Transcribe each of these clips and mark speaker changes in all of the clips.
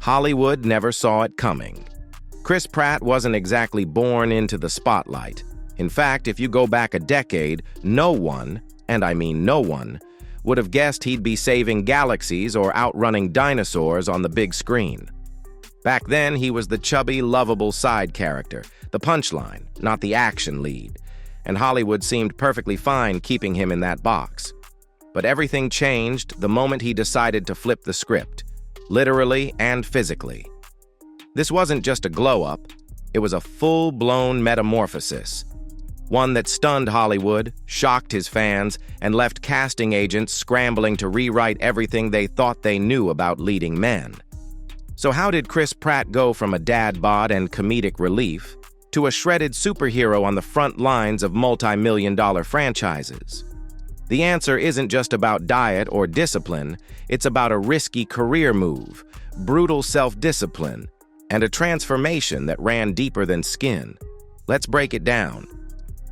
Speaker 1: Hollywood never saw it coming. Chris Pratt wasn't exactly born into the spotlight. In fact, if you go back a decade, no one, and I mean no one, would have guessed he'd be saving galaxies or outrunning dinosaurs on the big screen. Back then, he was the chubby, lovable side character, the punchline, not the action lead, and Hollywood seemed perfectly fine keeping him in that box. But everything changed the moment he decided to flip the script, literally and physically. This wasn't just a glow-up, it was a full-blown metamorphosis. One that stunned Hollywood, shocked his fans, and left casting agents scrambling to rewrite everything they thought they knew about leading men. So how did Chris Pratt go from a dad bod and comedic relief to a shredded superhero on the front lines of multi-million-dollar franchises? The answer isn't just about diet or discipline, it's about a risky career move, brutal self-discipline, and a transformation that ran deeper than skin. Let's break it down.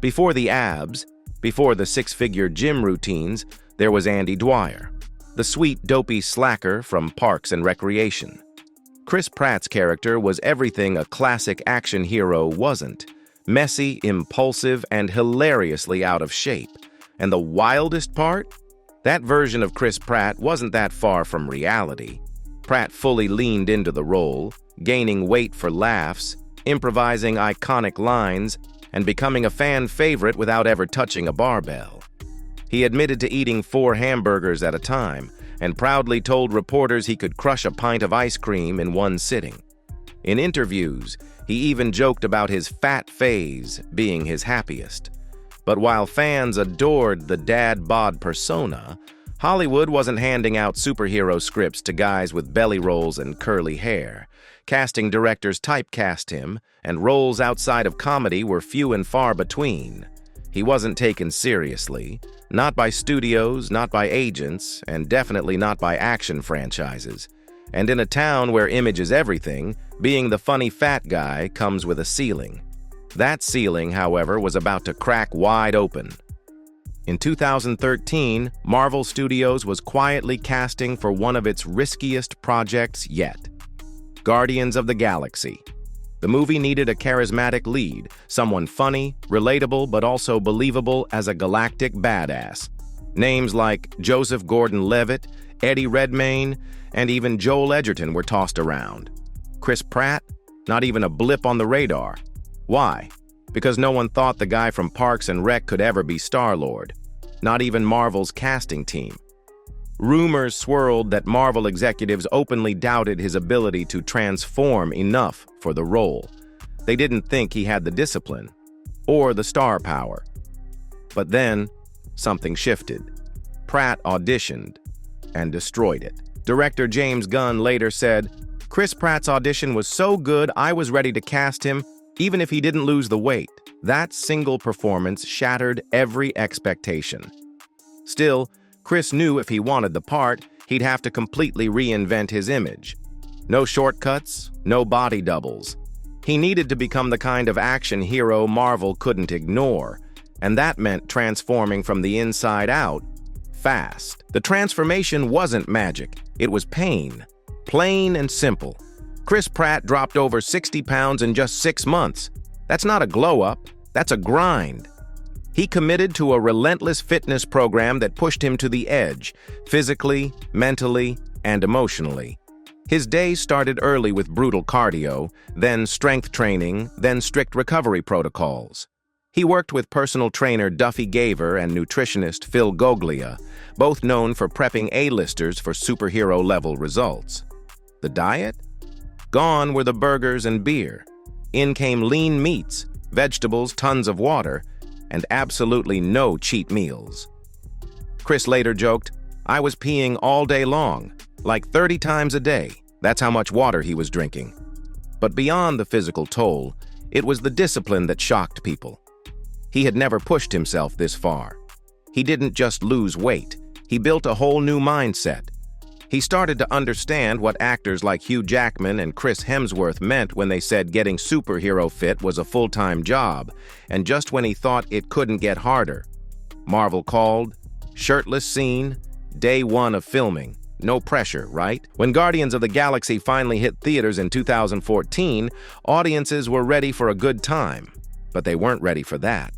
Speaker 1: Before the abs, before the six-figure gym routines, there was Andy Dwyer, the sweet, dopey slacker from Parks and Recreation. Chris Pratt's character was everything a classic action hero wasn't: messy, impulsive, and hilariously out of shape. And the wildest part? That version of Chris Pratt wasn't that far from reality. Pratt fully leaned into the role, gaining weight for laughs, improvising iconic lines, and becoming a fan favorite without ever touching a barbell. He admitted to eating 4 hamburgers at a time, and proudly told reporters he could crush a pint of ice cream in one sitting. In interviews, he even joked about his fat phase being his happiest. But while fans adored the dad bod persona, Hollywood wasn't handing out superhero scripts to guys with belly rolls and curly hair. Casting directors typecast him, and roles outside of comedy were few and far between. He wasn't taken seriously, not by studios, not by agents, and definitely not by action franchises. And in a town where image is everything, being the funny fat guy comes with a ceiling. That ceiling, however, was about to crack wide open. In 2013, Marvel Studios was quietly casting for one of its riskiest projects yet: Guardians of the Galaxy. The movie needed a charismatic lead, someone funny, relatable, but also believable as a galactic badass. Names like Joseph Gordon-Levitt, Eddie Redmayne, and even Joel Edgerton were tossed around. Chris Pratt? Not even a blip on the radar. Why? Because no one thought the guy from Parks and Rec could ever be Star-Lord. Not even Marvel's casting team. Rumors swirled that Marvel executives openly doubted his ability to transform enough for the role. They didn't think he had the discipline or the star power. But then, something shifted. Pratt auditioned and destroyed it. Director James Gunn later said, "Chris Pratt's audition was so good I was ready to cast him even if he didn't lose the weight." That single performance shattered every expectation. Still, Chris knew if he wanted the part, he'd have to completely reinvent his image. No shortcuts, no body doubles. He needed to become the kind of action hero Marvel couldn't ignore, and that meant transforming from the inside out, fast. The transformation wasn't magic, it was pain. Plain and simple. Chris Pratt dropped over 60 pounds in just 6 months. That's not a glow-up, that's a grind. He committed to a relentless fitness program that pushed him to the edge, physically, mentally, and emotionally. His days started early with brutal cardio, then strength training, then strict recovery protocols. He worked with personal trainer Duffy Gaver and nutritionist Phil Goglia, both known for prepping A-listers for superhero-level results. The diet? Gone were the burgers and beer. In came lean meats, vegetables, tons of water, and absolutely no cheat meals. Chris later joked, "I was peeing all day long, like 30 times a day. That's how much water he was drinking." But beyond the physical toll, it was the discipline that shocked people. He had never pushed himself this far. He didn't just lose weight, he built a whole new mindset. He started to understand what actors like Hugh Jackman and Chris Hemsworth meant when they said getting superhero fit was a full-time job, and just when he thought it couldn't get harder, Marvel called, shirtless scene, day 1 of filming, no pressure, right? When Guardians of the Galaxy finally hit theaters in 2014, audiences were ready for a good time, but they weren't ready for that.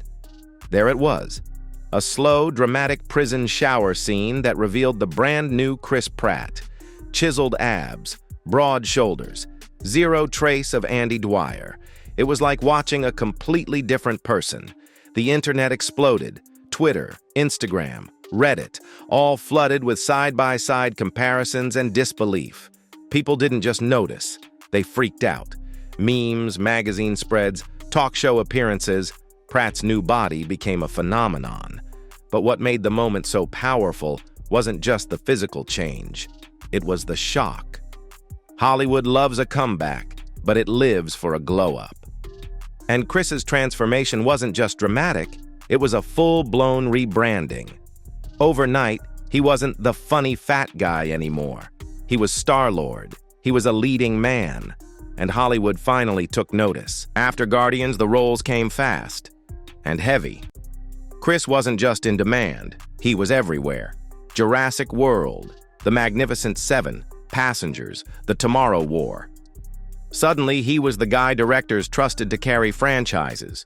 Speaker 1: There it was, a slow, dramatic prison shower scene that revealed the brand new Chris Pratt. Chiseled abs, broad shoulders, zero trace of Andy Dwyer. It was like watching a completely different person. The internet exploded. Twitter, Instagram, Reddit, all flooded with side-by-side comparisons and disbelief. People didn't just notice, they freaked out. Memes, magazine spreads, talk show appearances, Pratt's new body became a phenomenon. But what made the moment so powerful wasn't just the physical change. It was the shock. Hollywood loves a comeback, but it lives for a glow-up. And Chris's transformation wasn't just dramatic, it was a full-blown rebranding. Overnight, he wasn't the funny fat guy anymore. He was Star-Lord. He was a leading man. And Hollywood finally took notice. After Guardians, the roles came fast and heavy. Chris wasn't just in demand, he was everywhere. Jurassic World, The Magnificent Seven, Passengers, The Tomorrow War. Suddenly, he was the guy directors trusted to carry franchises.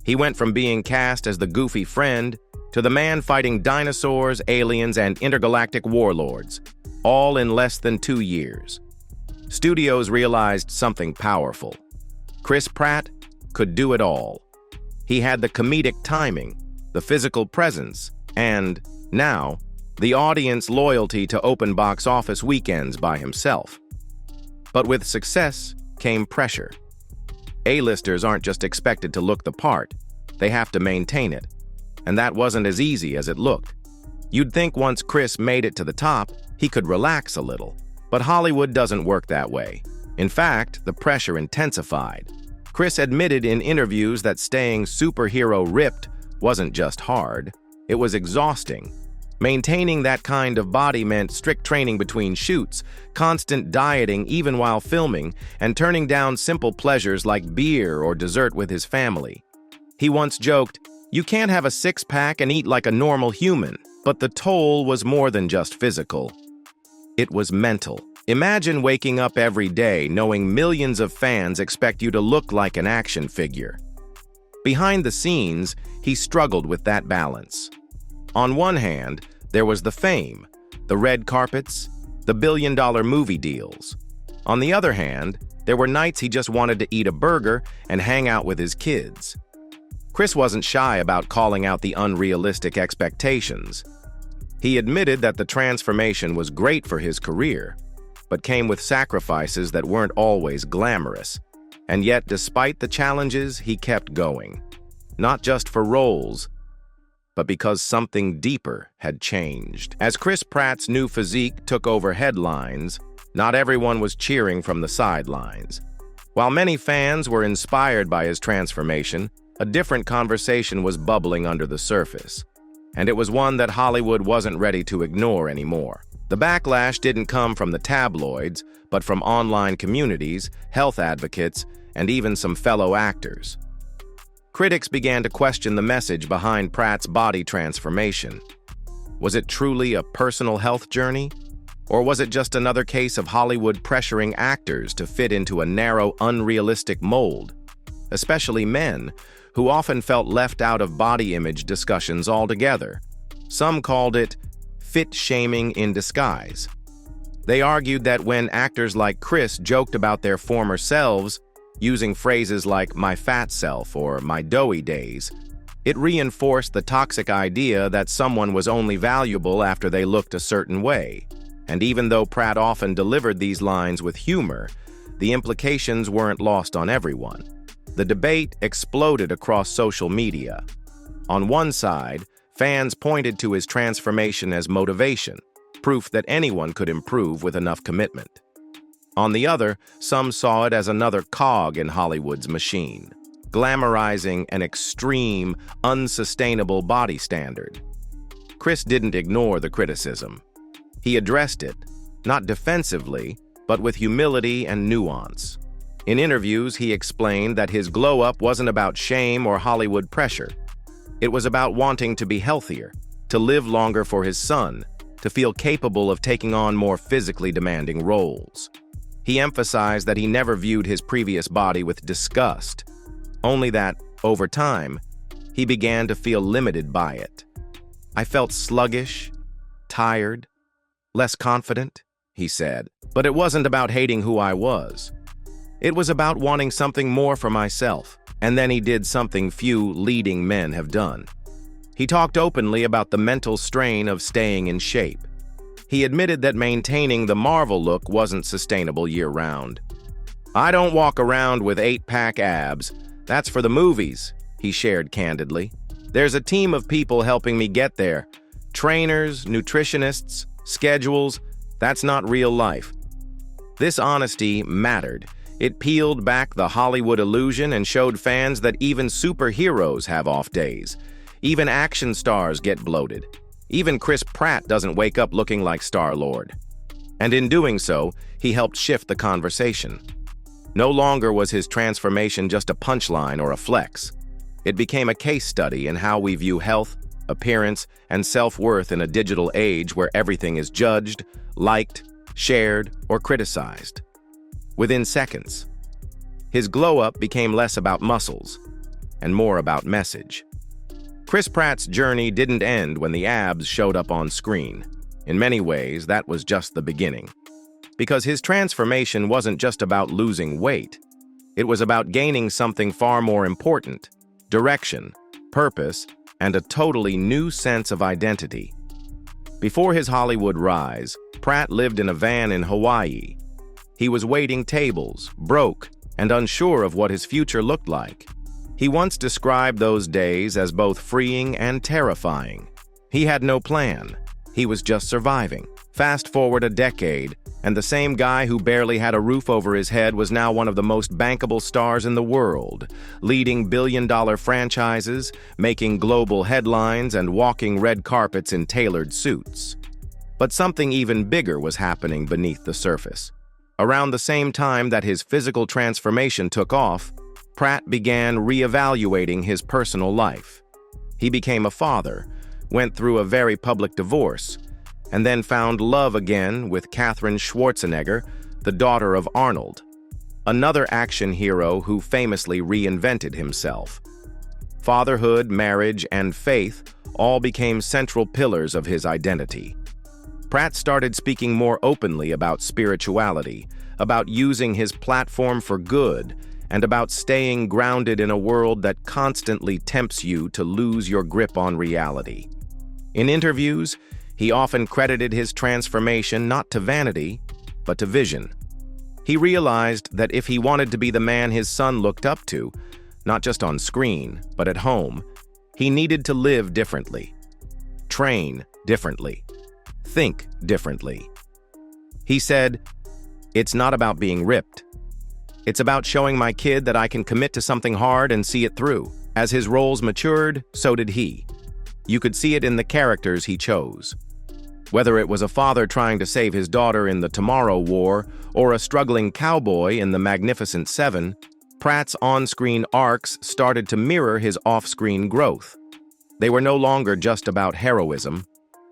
Speaker 1: He went from being cast as the goofy friend to the man fighting dinosaurs, aliens, and intergalactic warlords, all in less than 2 years. Studios realized something powerful. Chris Pratt could do it all. He had the comedic timing, the physical presence, and, now, the audience loyalty to open box office weekends by himself. But with success came pressure. A-listers aren't just expected to look the part, they have to maintain it. And that wasn't as easy as it looked. You'd think once Chris made it to the top, he could relax a little. But Hollywood doesn't work that way. In fact, the pressure intensified. Chris admitted in interviews that staying superhero ripped wasn't just hard, it was exhausting. Maintaining that kind of body meant strict training between shoots, constant dieting even while filming, and turning down simple pleasures like beer or dessert with his family. He once joked, "You can't have a six-pack and eat like a normal human." But the toll was more than just physical. It was mental. Imagine waking up every day knowing millions of fans expect you to look like an action figure. Behind the scenes, he struggled with that balance. On one hand, there was the fame, the red carpets, the billion-dollar movie deals. On the other hand, there were nights he just wanted to eat a burger and hang out with his kids. Chris wasn't shy about calling out the unrealistic expectations. He admitted that the transformation was great for his career, but came with sacrifices that weren't always glamorous. And yet, despite the challenges, he kept going. Not just for roles, but because something deeper had changed. As Chris Pratt's new physique took over headlines, not everyone was cheering from the sidelines. While many fans were inspired by his transformation, a different conversation was bubbling under the surface. And it was one that Hollywood wasn't ready to ignore anymore. The backlash didn't come from the tabloids, but from online communities, health advocates, and even some fellow actors. Critics began to question the message behind Pratt's body transformation. Was it truly a personal health journey? Or was it just another case of Hollywood pressuring actors to fit into a narrow, unrealistic mold? Especially men, who often felt left out of body image discussions altogether. Some called it fit-shaming in disguise. They argued that when actors like Chris joked about their former selves, using phrases like "my fat self" or "my doughy days," it reinforced the toxic idea that someone was only valuable after they looked a certain way. And even though Pratt often delivered these lines with humor, the implications weren't lost on everyone. The debate exploded across social media. On one side, fans pointed to his transformation as motivation, proof that anyone could improve with enough commitment. On the other, some saw it as another cog in Hollywood's machine, glamorizing an extreme, unsustainable body standard. Chris didn't ignore the criticism. He addressed it, not defensively, but with humility and nuance. In interviews, he explained that his glow-up wasn't about shame or Hollywood pressure. It was about wanting to be healthier, to live longer for his son, to feel capable of taking on more physically demanding roles. He emphasized that he never viewed his previous body with disgust, only that, over time, he began to feel limited by it. "I felt sluggish, tired, less confident," he said. "But it wasn't about hating who I was. It was about wanting something more for myself." And then he did something few leading men have done. He talked openly about the mental strain of staying in shape. He admitted that maintaining the Marvel look wasn't sustainable year-round. "I don't walk around with 8-pack abs. That's for the movies," he shared candidly. "There's a team of people helping me get there. Trainers, nutritionists, schedules. That's not real life." This honesty mattered. It peeled back the Hollywood illusion and showed fans that even superheroes have off days. Even action stars get bloated. Even Chris Pratt doesn't wake up looking like Star-Lord. And in doing so, he helped shift the conversation. No longer was his transformation just a punchline or a flex. It became a case study in how we view health, appearance, and self-worth in a digital age where everything is judged, liked, shared, or criticized. Within seconds, his glow-up became less about muscles and more about message. Chris Pratt's journey didn't end when the abs showed up on screen. In many ways, that was just the beginning. Because his transformation wasn't just about losing weight. It was about gaining something far more important: direction, purpose, and a totally new sense of identity. Before his Hollywood rise, Pratt lived in a van in Hawaii. He was waiting tables, broke, and unsure of what his future looked like. He once described those days as both freeing and terrifying. He had no plan. He was just surviving. Fast forward a decade, and the same guy who barely had a roof over his head was now one of the most bankable stars in the world, leading billion-dollar franchises, making global headlines, and walking red carpets in tailored suits. But something even bigger was happening beneath the surface. Around the same time that his physical transformation took off, Pratt began reevaluating his personal life. He became a father, went through a very public divorce, and then found love again with Katherine Schwarzenegger, the daughter of Arnold, another action hero who famously reinvented himself. Fatherhood, marriage, and faith all became central pillars of his identity. Pratt started speaking more openly about spirituality, about using his platform for good, and about staying grounded in a world that constantly tempts you to lose your grip on reality. In interviews, he often credited his transformation not to vanity, but to vision. He realized that if he wanted to be the man his son looked up to, not just on screen, but at home, he needed to live differently, train differently, think differently. He said, "It's not about being ripped. It's about showing my kid that I can commit to something hard and see it through." As his roles matured, so did he. You could see it in the characters he chose. Whether it was a father trying to save his daughter in the Tomorrow War or a struggling cowboy in the Magnificent Seven, Pratt's on-screen arcs started to mirror his off-screen growth. They were no longer just about heroism.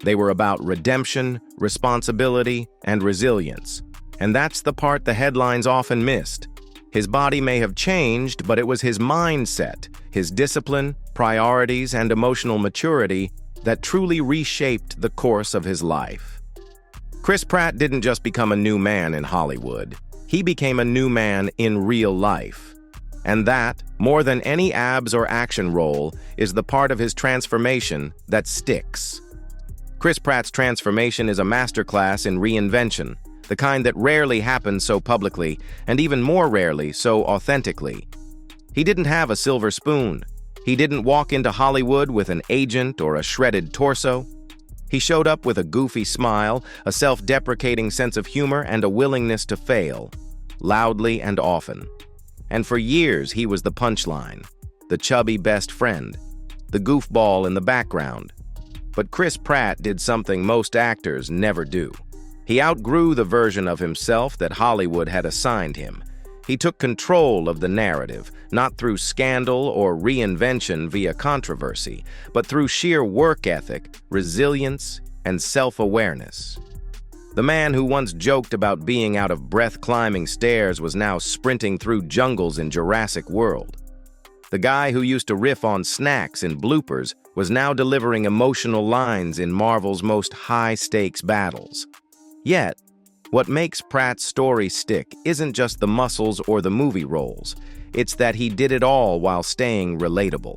Speaker 1: They were about redemption, responsibility, and resilience. And that's the part the headlines often missed. His body may have changed, but it was his mindset, his discipline, priorities, and emotional maturity that truly reshaped the course of his life. Chris Pratt didn't just become a new man in Hollywood. He became a new man in real life. And that, more than any abs or action role, is the part of his transformation that sticks. Chris Pratt's transformation is a masterclass in reinvention, the kind that rarely happens so publicly, and even more rarely so authentically. He didn't have a silver spoon. He didn't walk into Hollywood with an agent or a shredded torso. He showed up with a goofy smile, a self-deprecating sense of humor, and a willingness to fail, loudly and often. And for years, he was the punchline, the chubby best friend, the goofball in the background. But Chris Pratt did something most actors never do. He outgrew the version of himself that Hollywood had assigned him. He took control of the narrative, not through scandal or reinvention via controversy, but through sheer work ethic, resilience, and self-awareness. The man who once joked about being out of breath climbing stairs was now sprinting through jungles in Jurassic World. The guy who used to riff on snacks in bloopers was now delivering emotional lines in Marvel's most high-stakes battles. Yet, what makes Pratt's story stick isn't just the muscles or the movie roles. It's that he did it all while staying relatable.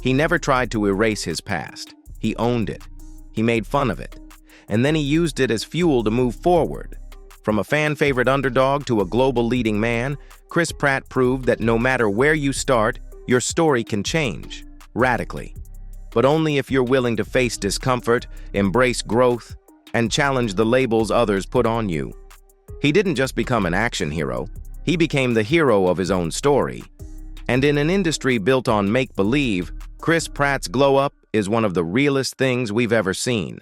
Speaker 1: He never tried to erase his past. He owned it. He made fun of it. And then he used it as fuel to move forward. From a fan-favorite underdog to a global leading man, Chris Pratt proved that no matter where you start, your story can change, radically. But only if you're willing to face discomfort, embrace growth, and challenge the labels others put on you. He didn't just become an action hero, he became the hero of his own story. And in an industry built on make-believe, Chris Pratt's glow-up is one of the realest things we've ever seen.